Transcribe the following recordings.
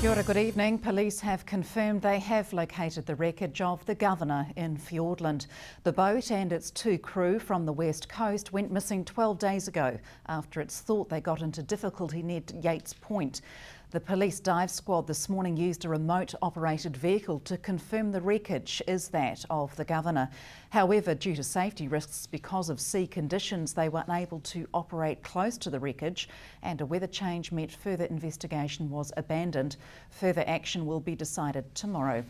Kia ora, good evening. Police have confirmed they have located the wreckage of the Governor in Fiordland. The boat and its two crew from the west coast went missing 12 days ago after it's thought they got into difficulty near Yates Point. The police dive squad this morning used a remote-operated vehicle to confirm the wreckage is that of the Governor. However, due to safety risks because of sea conditions, they were unable to operate close to the wreckage, and a weather change meant further investigation was abandoned. Further action will be decided tomorrow.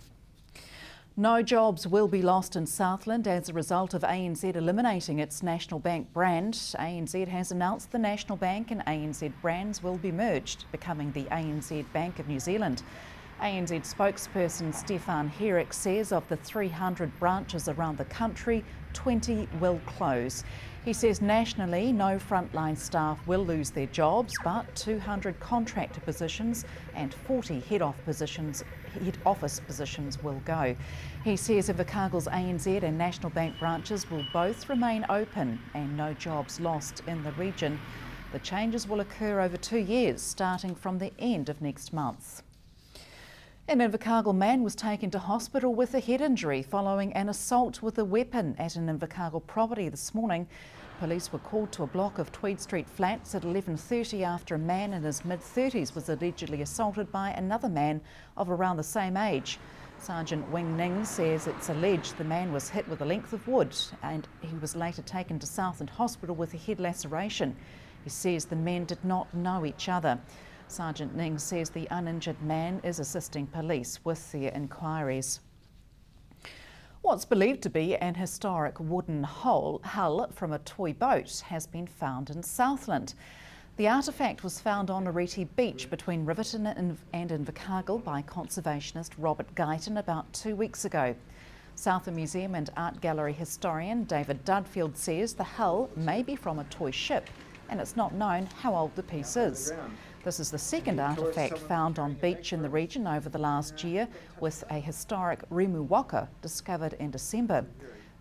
No jobs will be lost in Southland as a result of ANZ eliminating its National Bank brand. ANZ has announced the National Bank and ANZ brands will be merged, becoming the ANZ Bank of New Zealand. ANZ spokesperson Stefan Herrick says of the 300 branches around the country, 20 will close. He says nationally no frontline staff will lose their jobs, but 200 contractor positions and 40 head office positions will go. He says Invercargill's ANZ and National Bank branches will both remain open and no jobs lost in the region. The changes will occur over 2 years, starting from the end of next month. An Invercargill man was taken to hospital with a head injury following an assault with a weapon at an Invercargill property this morning. Police were called to a block of Tweed Street flats at 11:30 after a man in his mid-30s was allegedly assaulted by another man of around the same age. Sergeant Wing Ning says it's alleged the man was hit with a length of wood and he was later taken to Southland Hospital with a head laceration. He says the men did not know each other. Sergeant Ning says the uninjured man is assisting police with their inquiries. What's believed to be an historic wooden hull from a toy boat has been found in Southland. The artefact was found on Ariti Beach between Riverton and Invercargill by conservationist Robert Guyton about 2 weeks ago. Southland Museum and Art Gallery historian David Dudfield says the hull may be from a toy ship and it's not known how old the piece is. This is the second artefact found on beach in the region over the last year, with a historic Rimu waka discovered in December.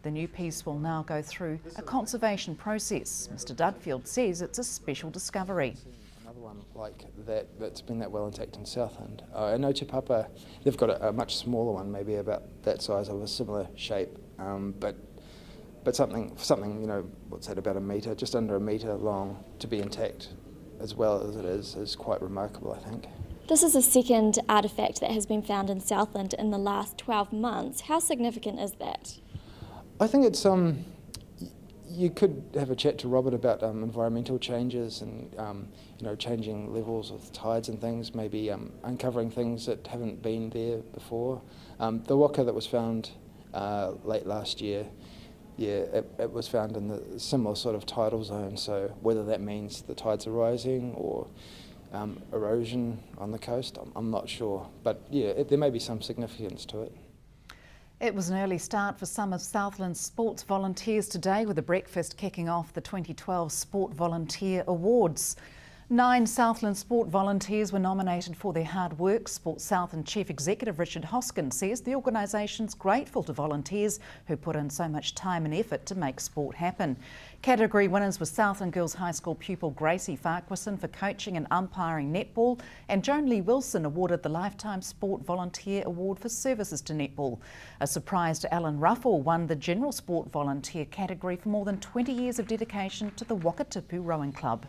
The new piece will now go through a conservation process. Mr Dudfield says it's a special discovery. Another one like that that's been that well intact in Southland. I know Te Papa, they've got a much smaller one, maybe about that size, of a similar shape, but something what's that, about a metre, just under a metre long, to be intact as well as it is quite remarkable, I think. This is the second artefact that has been found in Southland in the last 12 months. How significant is that? I think it's you could have a chat to Robert about environmental changes and changing levels of tides and things, maybe uncovering things that haven't been there before. The waka that was found late last year, it was found in the similar sort of tidal zone, so whether that means the tides are rising or erosion on the coast, I'm not sure. But there may be some significance to it. It was an early start for some of Southland's sports volunteers today, with a breakfast kicking off the 2012 Sport Volunteer Awards. 9 Southland sport volunteers were nominated for their hard work. Sport Southland Chief Executive Richard Hoskin says the organisation's grateful to volunteers who put in so much time and effort to make sport happen. Category winners were Southland Girls High School pupil Gracie Farquharson for coaching and umpiring netball, and Joan Lee Wilson awarded the Lifetime Sport Volunteer Award for services to netball. A surprise to Alan Ruffle won the General Sport Volunteer category for more than 20 years of dedication to the Wakatipu Rowing Club.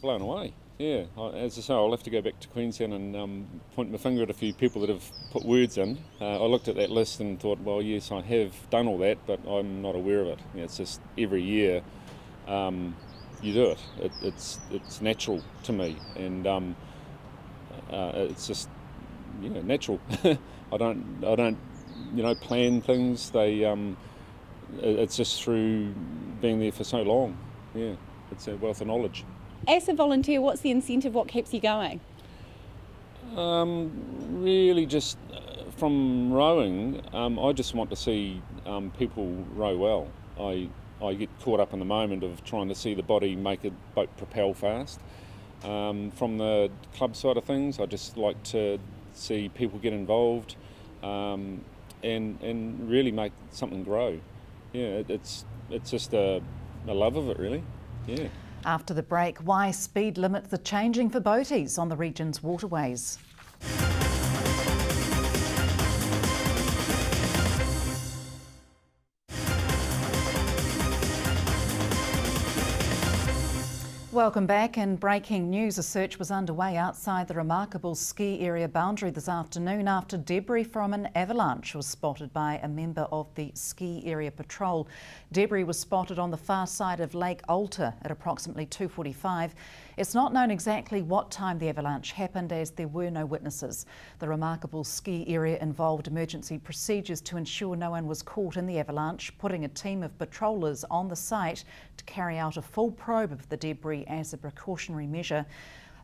Blown away, yeah. As I say, I'll have to go back to Queensland and point my finger at a few people that have put words in. I looked at that list and thought, well, yes, I have done all that, but I'm not aware of it. It's just every year you do it. It's natural to me, and it's just natural. I don't plan things. It's just through being there for so long. Yeah, it's a wealth of knowledge. As a volunteer, what's the incentive? What keeps you going? Really just from rowing, I just want to see people row well. I get caught up in the moment of trying to see the body make a boat propel fast. From the club side of things, I just like to see people get involved and really make something grow. Yeah, it's just a love of it, really. Yeah. After the break, why speed limits are changing for boaties on the region's waterways. Welcome back. In breaking news, a search was underway outside the remarkable ski area boundary this afternoon after debris from an avalanche was spotted by a member of the ski area patrol. Debris was spotted on the far side of Lake Alta at approximately 2:45. It's not known exactly what time the avalanche happened, as there were no witnesses. The remarkable ski area involved emergency procedures to ensure no one was caught in the avalanche, putting a team of patrollers on the site to carry out a full probe of the debris as a precautionary measure.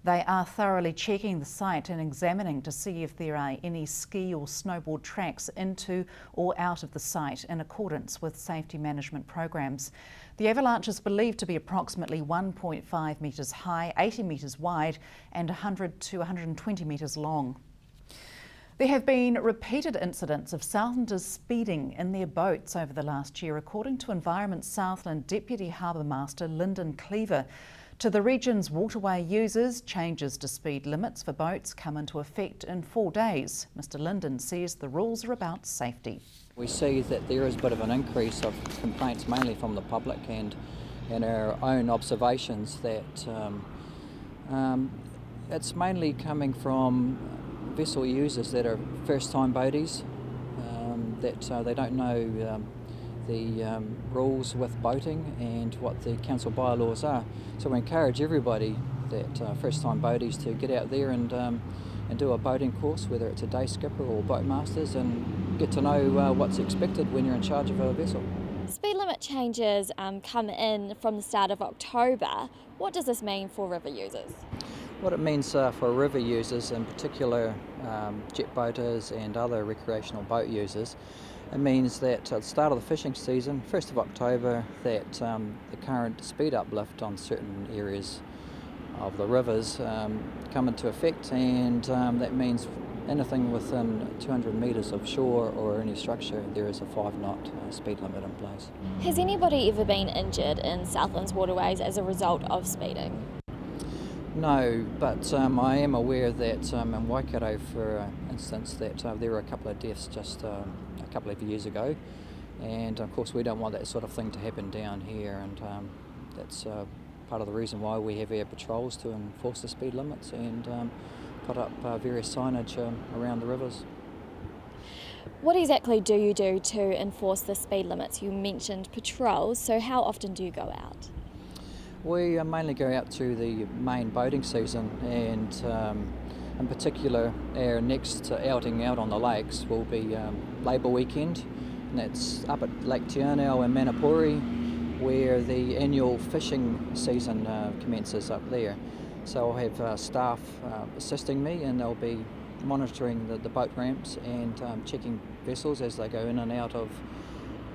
They are thoroughly checking the site and examining to see if there are any ski or snowboard tracks into or out of the site in accordance with safety management programs. The avalanche is believed to be approximately 1.5 metres high, 80 metres wide and 100 to 120 metres long. There have been repeated incidents of Southlanders speeding in their boats over the last year, according to Environment Southland Deputy Harbour Master Lyndon Cleaver. To the region's waterway users, changes to speed limits for boats come into effect in 4 days. Mr Lyndon says the rules are about safety. We see that there is a bit of an increase of complaints, mainly from the public and our own observations, that it's mainly coming from vessel users that are first-time boaties, that they don't know the rules with boating and what the council bylaws are. So we encourage everybody that first-time boaties to get out there and do a boating course, whether it's a day skipper or boat masters, and get to know what's expected when you're in charge of a vessel. Speed limit changes come in from the start of October. What does this mean for river users? What it means for river users, in particular jet boaters and other recreational boat users, it means that at the start of the fishing season, 1st of October, that the current speed uplift on certain areas of the rivers come into effect, and that means anything within 200 metres of shore or any structure, there is a 5-knot speed limit in place. Has anybody ever been injured in Southland's waterways as a result of speeding? No, but I am aware that in Waikato, for instance, that there were a couple of deaths just a couple of years ago, and of course we don't want that sort of thing to happen down here, and that's part of the reason why we have air patrols to enforce the speed limits and put up various signage around the rivers. What exactly do you do to enforce the speed limits? You mentioned patrols, so how often do you go out? We mainly go out to the main boating season, and in particular our next outing out on the lakes will be Labour Weekend, and that's up at Lake Tianao and Manapuri, where the annual fishing season commences up there. So I'll have staff assisting me, and they'll be monitoring the boat ramps and checking vessels as they go in and out of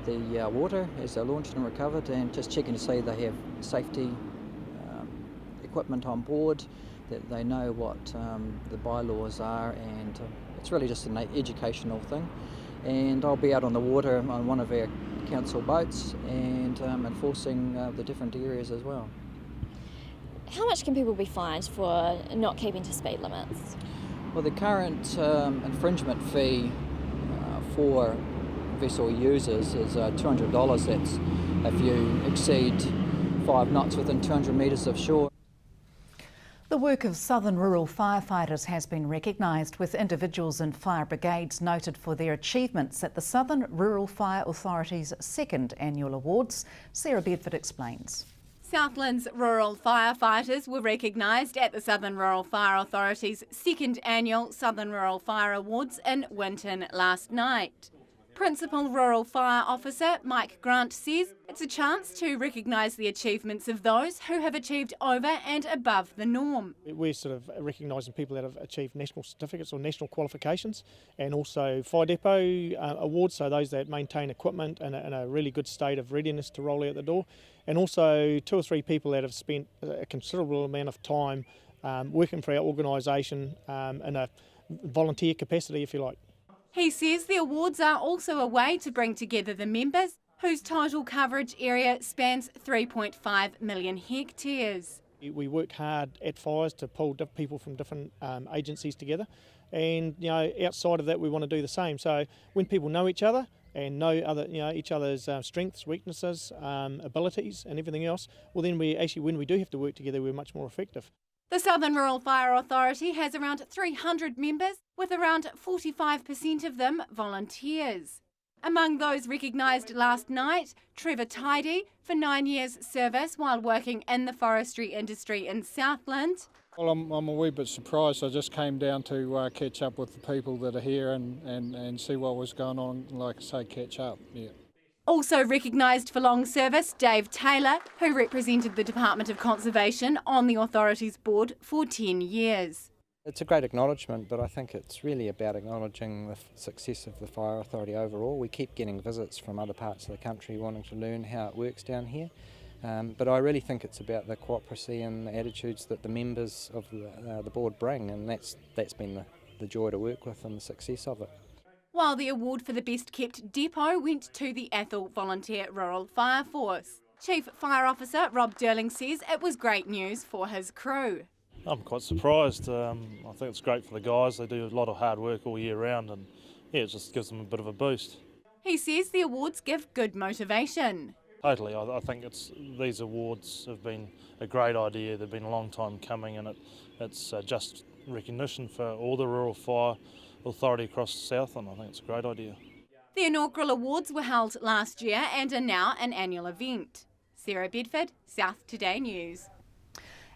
the water as they're launched and recovered, and just checking to see they have safety equipment on board, that they know what the bylaws are, and it's really just an educational thing. And I'll be out on the water on one of our council boats and enforcing the different areas as well. How much can people be fined for not keeping to speed limits? Well, the current infringement fee for vessel users is $200. That's if you exceed 5 knots within 200 metres of shore. The work of Southern rural firefighters has been recognised, with individuals and fire brigades noted for their achievements at the Southern Rural Fire Authority's 2nd Annual Awards. Sarah Bedford explains. Southland's rural firefighters were recognised at the Southern Rural Fire Authority's 2nd Annual Southern Rural Fire Awards in Winton last night. Principal Rural Fire Officer Mike Grant says it's a chance to recognise the achievements of those who have achieved over and above the norm. We're sort of recognising people that have achieved national certificates or national qualifications, and also Fire Depot awards, so those that maintain equipment in a really good state of readiness to roll out the door, and also 2 or 3 people that have spent a considerable amount of time working for our organisation in a volunteer capacity, if you like. He says the awards are also a way to bring together the members whose total coverage area spans 3.5 million hectares. We work hard at fires to pull people from different agencies together, and outside of that we want to do the same. So when people know each other and know each other's strengths, weaknesses, abilities and everything else, well then when we do have to work together, we're much more effective. The Southern Rural Fire Authority has around 300 members, with around 45% of them volunteers. Among those recognised last night, Trevor Tidy for 9 years service while working in the forestry industry in Southland. Well, I'm a wee bit surprised. I just came down to catch up with the people that are here and see what was going on, like I say, catch up, yeah. Also recognised for long service, Dave Taylor, who represented the Department of Conservation on the authority's board for 10 years. It's a great acknowledgement, but I think it's really about acknowledging the success of the Fire Authority overall. We keep getting visits from other parts of the country wanting to learn how it works down here. But I really think it's about the cooperacy and the attitudes that the members of the board bring, and that's been the joy to work with and the success of it. While the award for the best kept depot went to the Athol Volunteer Rural Fire Force. Chief Fire Officer Rob Durling says it was great news for his crew. I'm quite surprised. I think it's great for the guys. They do a lot of hard work all year round, and it just gives them a bit of a boost. He says the awards give good motivation. Totally. I think these awards have been a great idea. They've been a long time coming, and it's just recognition for all the rural fire authority across the south, and I think it's a great idea. The inaugural awards were held last year and are now an annual event. Sarah Bedford, South Today News.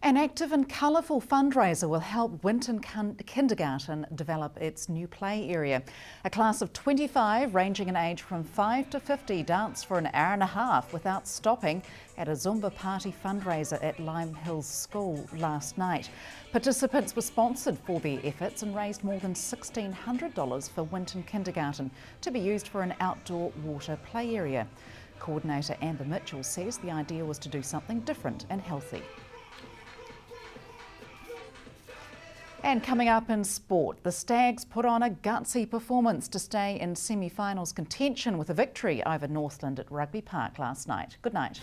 An active and colourful fundraiser will help Winton Kindergarten develop its new play area. A class of 25 ranging in age from 5 to 50 danced for an hour and a half without stopping at a Zumba party fundraiser at Lime Hills School last night. Participants were sponsored for their efforts and raised more than $1,600 for Winton Kindergarten to be used for an outdoor water play area. Coordinator Amber Mitchell says the idea was to do something different and healthy. And coming up in sport, the Stags put on a gutsy performance to stay in semi-finals contention with a victory over Northland at Rugby Park last night. Good night.